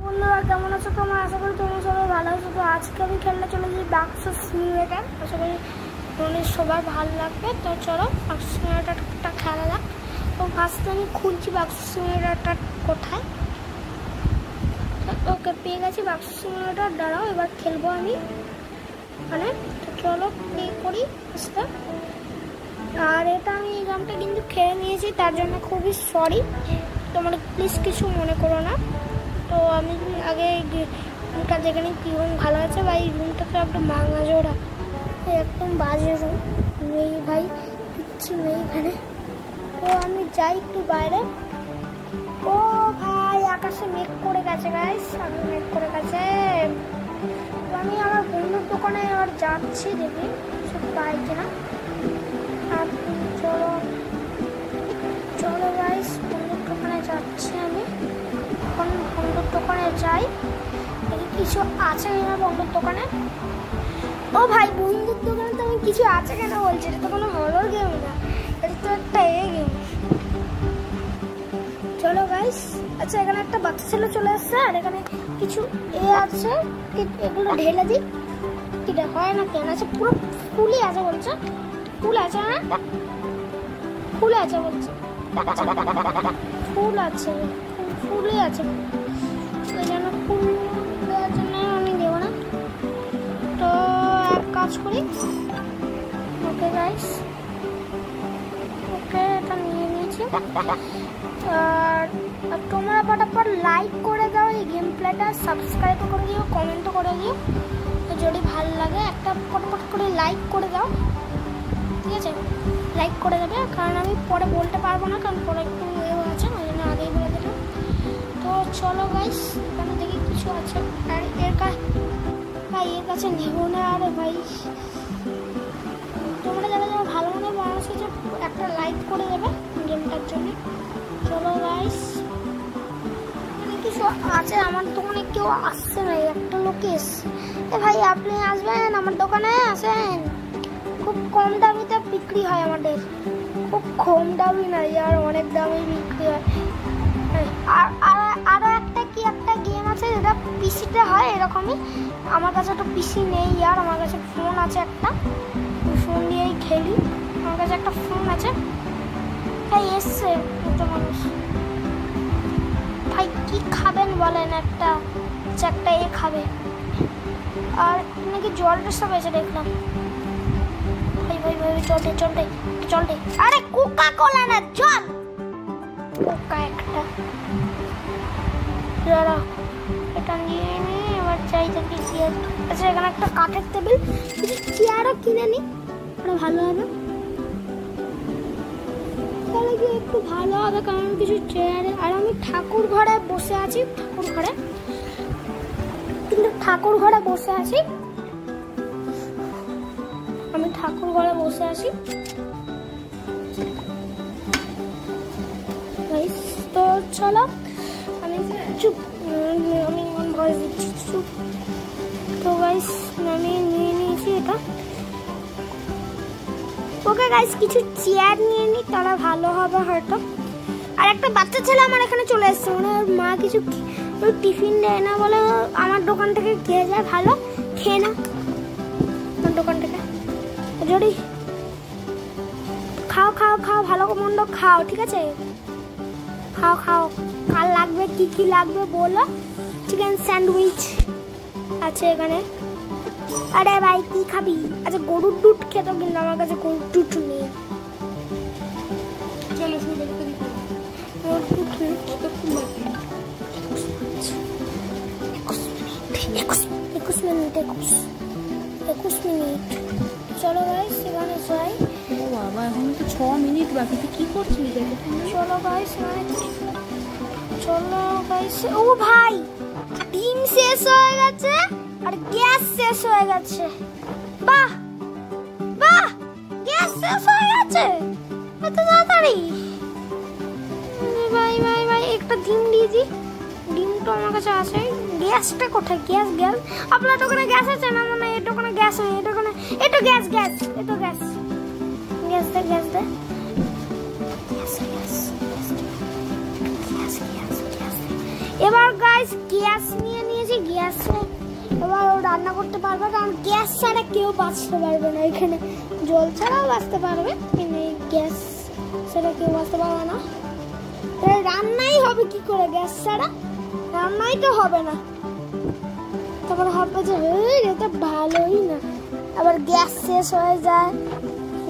বন্ধুরা কেমন আছো তোমরা? আশা করি তোমরা সবাই ভালো আছো। তো আজকে আমি খেলতে চলে যাই বাক্স সিমুলেটার। আশা করি তোমাদের সবার ভালো লাগবে। তো চলো বাক্স সিমুলেটারটা খেলা যাক। তো ফার্স্টে আমি খুঁজছি বাক্স সিমুলেটারটা কোথায়। ওকে পেয়ে গেছি বাক্স সিমুলেটার। দাঁড়াও এবার খেলবো আমি মানে। তো চলো প্লে করি আস্তে। আর এটা আমি এই গেমটা কিন্তু খেলে নিয়েছি, তার জন্য খুবই সরি, তোমরা প্লিজ কিছু মনে করো না। তো আমি আগে রুমটা দেখে নিই কী রুম ভালো আছে। ভাই রুমটা তো একদম ভাঙা জোড়া, একদম বাজে রুম নেই ভাই, কিচ্ছু নেই এখানে। তো আমি যাই একটু বাইরে। ও ভাই আকাশে মেঘ করে গেছে গাইস, আমি মেঘ করে গেছে। তো আমি আমার বন্ধুর দোকানে এবার যাচ্ছি, দেখি সব পাই কিনা। আর চলো চলো গাইস বন্ধুর দোকানে যাচ্ছি আমি। এখন বন্ধুর দোকানে যাই, দেখি কিছু আছে কিনা বন্ধুর দোকানে। ও ভাই বন্ধুর দোকানে তো আমি কিছু আছে কেন বলছি, এটা তো কোনো হরর গেম না, এটা তো একটা গেম। চলো গাইস। আচ্ছা এখানে একটা বাচ্চা ছেলে চলে আসছে, আর এখানে কিছু আছে, এগুলো ঢেলে দিই। এটা হয় না কেন আছে, পুরো ফুলই আছে বলছে, ফুল আছে না, ফুল আছে বলছে, ফুল আছে, ফুলই আছে, ওই জন্য ফুল দেওয়ার জন্য আমি দেবো না। তো এক কাজ করি, ওকে গাইস, ওকে এটা নিয়ে নিয়েছি। আর তোমরা ফটাফট লাইক করে দাও এই গেম প্লেটা, সাবস্ক্রাইবও করে দিও, কমেন্টও করে দিও। তো যদি ভালো লাগে একটা ফটাফট করে লাইক করে দাও, ঠিক আছে? লাইক করে দেবে, কারণ আমি পরে বলতে পারবো না, কারণ পরে একটু আছে, ওই জন্য আগেই বলে দিলাম। তো চলো গাইস, এখানে দেখি কিছু আছে। আর এর কাছে নেবো না। আরে ভাই তোমরা যারা যারা ভালো মনে মানুষ আছে একটা লাইক করে দেবে গেমটার জন্য। চলো গাইস, কিছু আছে আমার দোকানে, কেউ আসছে না, একটা লোক এসছে। এ ভাই আপনি আসবেন আমার দোকানে? আসেন, খুব কম দামিতে বিক্রি হয় আমাদের, খুব কম দামি না আর অনেক দামে বিক্রি হয়। আরো একটা কি একটা গেম আছে যেটা পিসিতে হয় এরকমই। আমার কাছে তো পিসি নেই আর, আমার কাছে ফোন আছে একটা, ফোন দিয়েই খেলি। আমার কাছে একটা ফোন আছে। তাই এসছে একটা মানুষ। ভাই কি খাবেন বলেন? একটা খাবে। আর নাকি জলটা সব এসে দেখলাম। ভাই ভাই ভাই চলতে। আরে কোকা কোলা না, জল, কোকা একটা। দাঁড়া এটা নিয়ে নে, এবার চাই থাকি চেয়ার। আচ্ছা এখানে একটা কাঠের টেবিল, কিছু চেয়ারও কিনে নি, ভালো হবে। তাহলে কি একটু ভালো হবে, কারণ কিছু চেয়ারে। আর আমি ঠাকুর ঘরে বসে আছি, ঠাকুর ঘরে বসে আছি। তো চলো আমি চুপ, আমি ভয়েস দিচ্ছি চুপ। তো গাইস আমি নিয়ে নিয়েছি এটা। ওকে গাইস কিছু চেয়ার নিয়ে নিই, তারা ভালো হবে হয়তো। আর একটা বাচ্চা ছেলে আমার এখানে চলে এসছে, মানে ওর মা কিছু টিফিন দেয় না বলে আমার দোকান থেকে খেয়ে যায়। ভালো খেয়ে না আমার দোকান থেকে, যদি খাও ভালো মন্দ খাও, ঠিক আছে? খাও। কাল লাগবে কি লাগবে বলো। চিকেন স্যান্ডউইচ আছে এখানে। আরে ভাই কি খাবি? আচ্ছা গরুর দুধ খেতো, কিন্তু আমার কাছে গরুর দুধ নেই। চলো গরুর দুধ নেই। 21 মিনিট। চলো গাইস সেখানে যাই। ও বাবা এখন তো 6 মিনিট বাকি, তুই কি করছিস? চলো গাইস ও ভাই ডিম শেষ হয়ে গেছে আর গ্যাস শেষ হয়ে গেছে। বাহ গ্যাস শেষ হয়ে গেছে এত তাড়াতাড়ি। ভাই একটা ডিম দিয়েছি, ডিমটা আমার কাছে আছে। গ্যাসটা কোথায়? গ্যাস আপনার দোকানে গ্যাস আছে না? মানে এই দোকানে গ্যাস নেই, এই দোকানে এটা গ্যাস দে। এবার গাইস গ্যাস বাঁচতে পারবে, কারণ গ্যাস ছাড়া কেউ বাঁচতে পারবে না। এখানে জল ছাড়াও বাঁচতে পারবে, কিন্তু এই গ্যাস ছাড়া কেউ বাঁচতে পারবে না। রান্নাই হবে কি করে গ্যাস ছাড়া? রান্নাই তো হবে না। তারপর হবে যে এটা ভালোই না, আবার গ্যাস শেষ হয়ে যায়।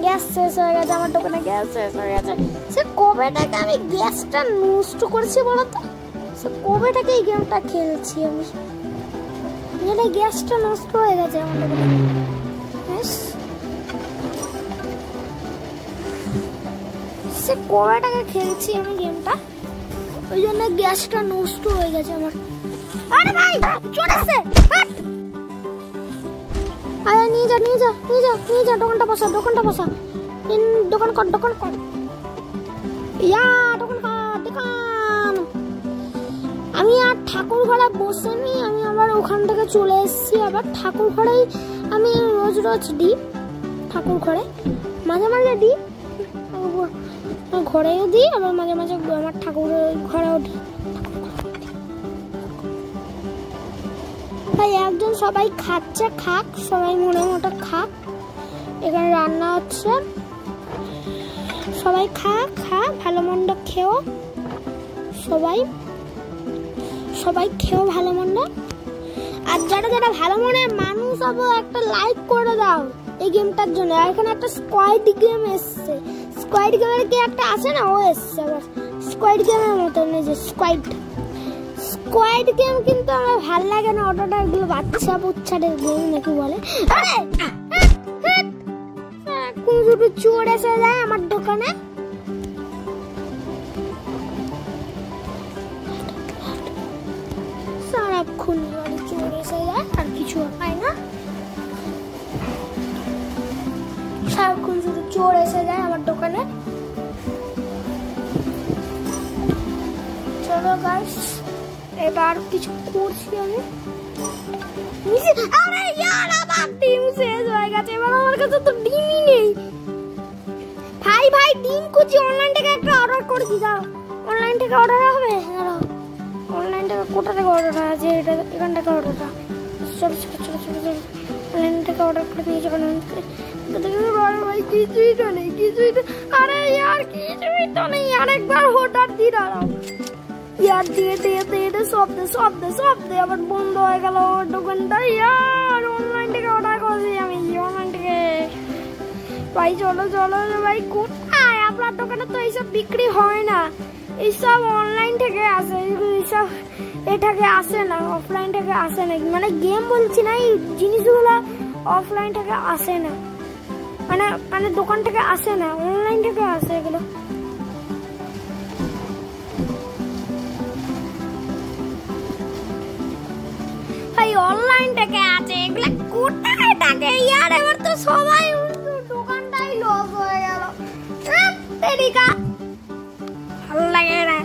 গ্যাস শেষ হয়ে গেছে, আমার দোকানে গ্যাস শেষ হয়ে গেছে। সে কবে থেকে আমি গ্যাসটা নষ্ট করছি বলতো? সে কবে থেকে এই গেমটা খেলছি আমি, যেটা গ্যাসটা নষ্ট হয়ে গেছে আমার দোকানে। সে কবে থেকে খেলছি আমি গেমটা, ওই জন্য গ্যাসটা নষ্ট হয়ে গেছে আমার। আরে ভাই চলে আসছে, আরে নিয়ে যা নিয়ে যা নিয়ে যা নিয়ে যা, দোকানটা বসা দোকানটা বসা, দোকান কর দোকান কর, ইয়া দোকান কর দোকান। আমি আর ঠাকুর ঘরে বসেনি, আমি আবার ওখান থেকে চলে এসেছি। আবার ঠাকুর ঘরেই আমি রোজ রোজ দিই, ঠাকুর ঘরে মাঝে মাঝে দিই, ঘরেও দিই, আবার মাঝে মাঝে আমার ঠাকুর ঘরেও দিই। ভাই একজন সবাই খাচ্ছে, খাক, সবাই মনে মতো খাক। এখানে রান্না হচ্ছে, সবাই খা খা, ভালো মন্দ খেও, সবাই সবাই খেও ভালো মন্দ। আর যারা যারা ভালো মনের মানুষ হবে একটা লাইক করে দাও এই গেমটার জন্য। আর এখানে একটা স্কোয়াড গেম এসছে, স্কোয়াড গেমের কি একটা আছে না, ও এসছে আবার স্কোয়াড গেমের মতন, যে স্কোয়াড গেম কিন্তু আমার ভাল লাগে না। ওটা এগুলো বাচ্চা বুচ্ছাদের গেম নাকি বলে। আরে কোন দুটো চোর এসে যায় আমার দোকানে। সারাক্ষণ চোর এসে যায়, আর কিছু হয় না। সারাক্ষণ শুধু চোর এসে যায় আমার দোকানে। চলো গাইস, এবার কিছু করছি আমি। আরে ইয়ার আমার ডিম শেষ হয়ে গেছে, এবার আমার কাছে তো ডিমই নেই। ভাই ভাই ডিম খুঁজি, অনলাইন থেকে একটা অর্ডার করেছি, দাও অনলাইন থেকে অর্ডার হবে। দাঁড়াও, অনলাইন থেকে কোথা থেকে অর্ডার আছে? এটা এখান থেকে অর্ডারটা, চলো চলো চলো চলো চলো, অনলাইন থেকে অর্ডার করে দিয়েছি। অনলাইন থেকে ভাই কিছুই তো নেই, কিছুই তো, আরে ইয়ার কিছুই তো নেই। আরেকবার অর্ডার দিয়ে দাঁড়াও, ইয়ার দিয়ে দিয়ে দিয়ে শব্দে শব্দে শব্দে আবার বন্ধ হয়ে গেল দোকানটা। ইয়ার অনলাইন থেকে অর্ডার করেছি আমি, অনলাইন থেকে। ভাই চলো চলো ভাই, কোথায় আপনার দোকানে তো এইসব বিক্রি হয় না, এইসব অনলাইন থেকে আসে, এইসব এটাকে আসে না, অফলাইন থেকে আসে না। মানে গেম বলছি না, এই জিনিসগুলো অফলাইন থেকে আসে না, মানে মানে দোকান থেকে আসে না, অনলাইন থেকে আসে এগুলো। অনলাইন থেকে আছে এগুলা, কোথায় থাকে ইয়ার? এবার তো সবাই দোকানটাই লস হয়ে গেল। ভালো লাগে না,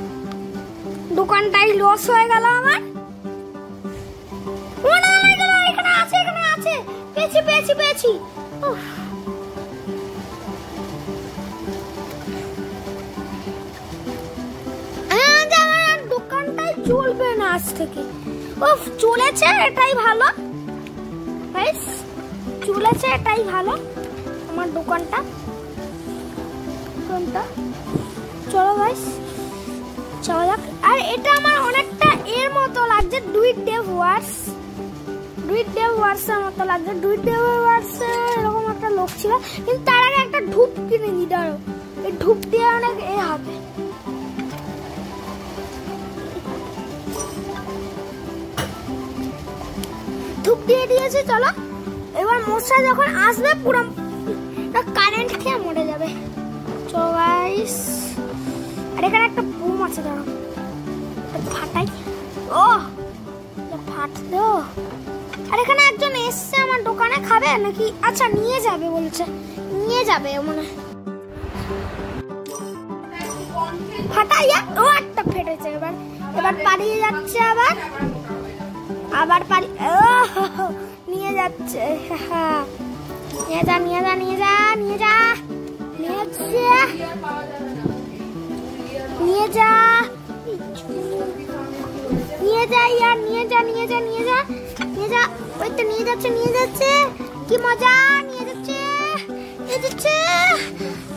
দোকানটাই লস হয়ে গেল আমার। এখানে আছে, এখানে আছে, পেয়েছি পেয়েছি পেয়েছি। দোকানটাই চলবে না আজ থেকে। উফ, চলেছে এটাই ভালো, চলেছে এটাই ভালো আমার দোকানটা। চলো গাইস চলো যাক। আর এটা আমার অনেকটা এর মতো লাগছে, ডুইট ডেভ ওয়ার্সের মতো লাগছে। ডুইট ডেভ ওয়ার্সে এরকম একটা লোক ছিল, কিন্তু তার আগে একটা ধূপ কিনে দিই, দাঁড়ো এই ধূপ দিয়ে অনেক এ হবে। ধূপ দিয়ে দিয়েছি, চলো এবার মশা যখন আসবে পুরো কারেন্ট খেয়ে মরে যাবে। চলো গাইস, আর এখানে একটা বুম আছে, দাঁড়ো ফাটাই। ও ফাটলো। আর এখানে একজন এসছে আমার দোকানে, খাবে নাকি? আচ্ছা নিয়ে যাবে বলছে, নিয়ে যাবে মনে হয়। ফাটাই, ও একটা ফেটেছে। এবার এবার পালিয়ে যাচ্ছে, আবার পারি নিয়ে যাচ্ছে। নিয়ে যা নিয়ে যা নিয়ে যা নিয়ে যা নিয়ে যা নিয়ে যা ইয়ার, নিয়ে যা নিয়ে যা নিয়ে যা নিয়ে নিয়ে যা। ওই তো নিয়ে যাচ্ছে নিয়ে যাচ্ছে, কি মজা, নিয়ে যাচ্ছে নিয়ে যাচ্ছে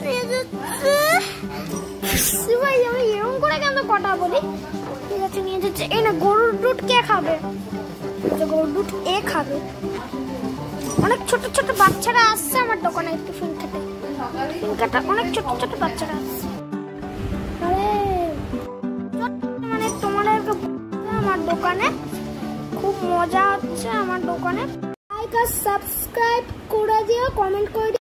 নিয়ে যাচ্ছে। ভাই আমি এরকম করে কেন কথা বলি? নিয়ে যাচ্ছে নিয়ে যাচ্ছে। এই না, গরুর দুধ কে খাবে? গরুর দুধ এ খাবে। অনেক ছোট ছোট বাচ্চারা আসছে আমার দোকানে টিফিন খেতে। অনেক ছোট ছোট বাচ্চারা আসছে। মানে তোমাদেরকে আমার দোকানে খুব মজা হচ্ছে। আমার দোকানে লাইক আর সাবস্ক্রাইব করে দিও, কমেন্ট করে দিও।